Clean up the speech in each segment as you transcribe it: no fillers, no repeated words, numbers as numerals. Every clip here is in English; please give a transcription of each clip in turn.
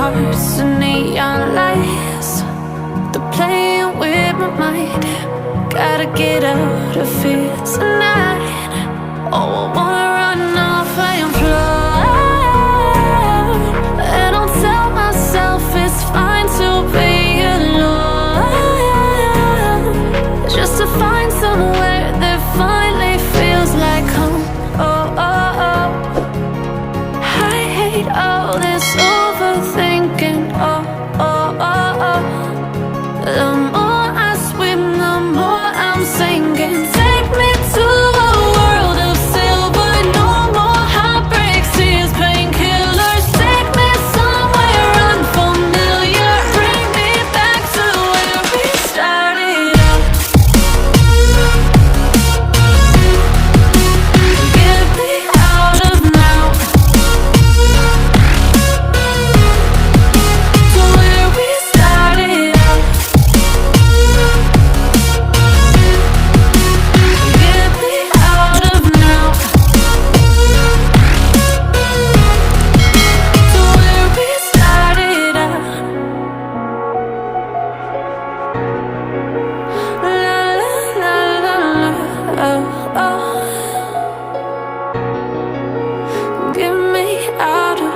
hearts and neon lights, they're playing with my mind. Gotta get out of here tonight. Oh, I wanna run off and fly, and I'll tell myself it's fine to be alone, just to find somewhere that finally feels like home. Oh, oh, oh. I hate all this overthinking. Oh, oh, oh, oh. The more I swim, the more I'm sinking. Take me to a world of silver. No more heartbreaks, tears, painkillers. Take me somewhere unfamiliar. Bring me back to where we started out. Get me out of now, to where we started out. Get me out of now, to where we started out. La la la la la, oh, oh. Get me out of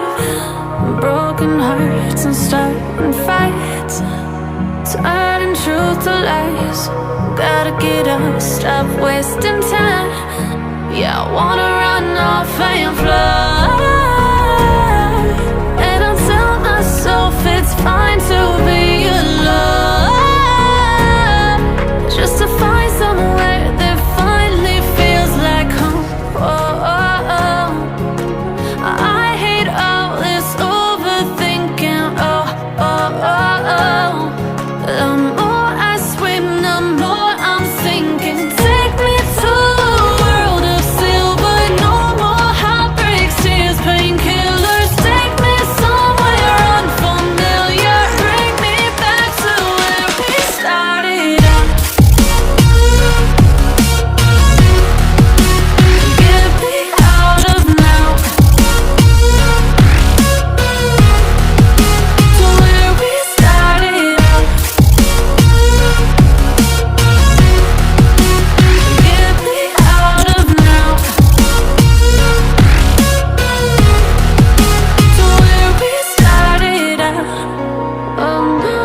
broken hearts and starting fights, turning truth to lies. Gotta get up, stop wasting time. Yeah, I wanna run off and fly, and I'll tell myself it's fine to be alone, just to find somewhere that finally feels like home. Oh, oh, oh. I hate all this overthinking. Oh, oh, oh, oh. The more I swim, the more I'm sinking. Take me to a world of silver. No more heartbreaks, tears, painkillers. Take me somewhere unfamiliar. Bring me back to where we started out. Get me out of now, to where we started out. Get me out of now, to where we started out. Oh no,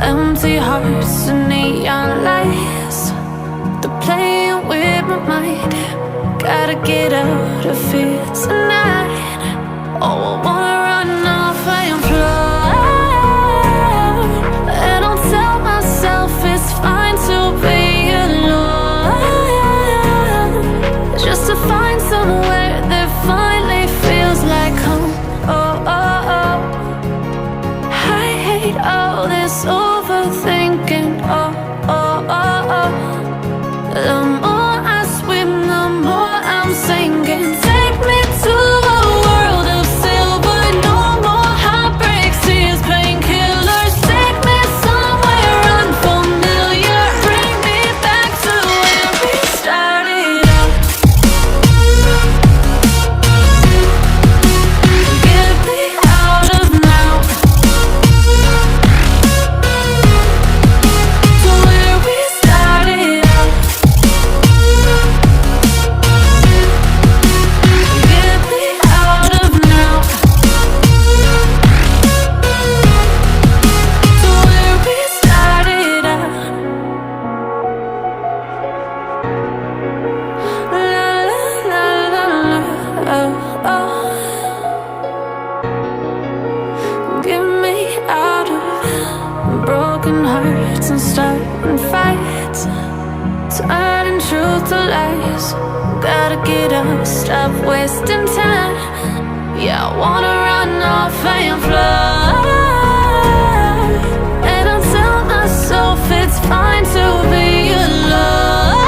empty hearts and neon lights, they're playing with my mind. Gotta get out of here tonight. Oh, I wanna run off and fly, and I'll tell myself it's fine to be alone, just to find somewhere that finally feels like home. Oh, oh, oh. I hate all this overthinking. Oh, to last. Gotta get up, stop wasting time. Yeah, I wanna run off and fly. And I'll tell myself it's fine to be alone,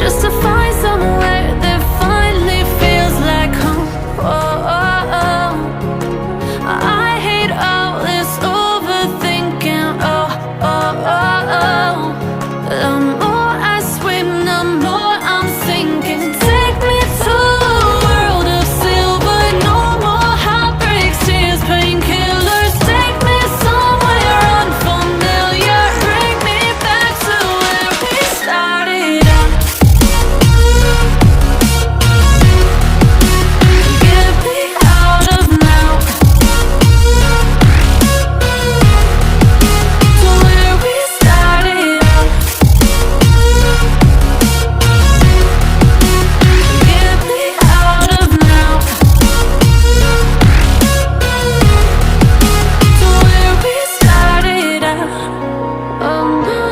just to find somewhere that finally feels like home. Oh, oh, oh. I hate all this overthinking. Oh, oh, oh, oh. The more I swim, the more I'm sinking. Take me to a world of silver. No more heartbreaks, tears, painkillers. Take me somewhere unfamiliar. Bring me back to where we started out. Get me out of now, to where we started out. Get me out of now, to where we started out. Oh no,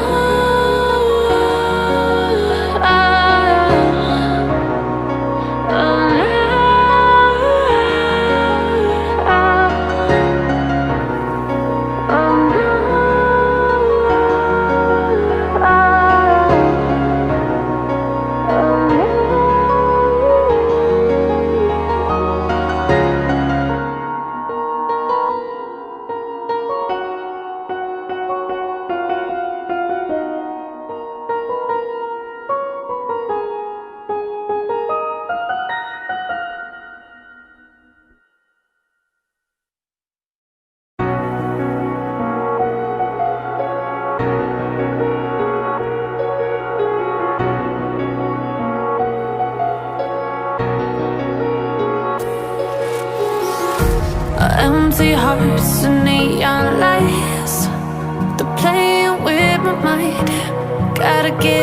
empty hearts and neon lights, they're playing with my mind. Gotta get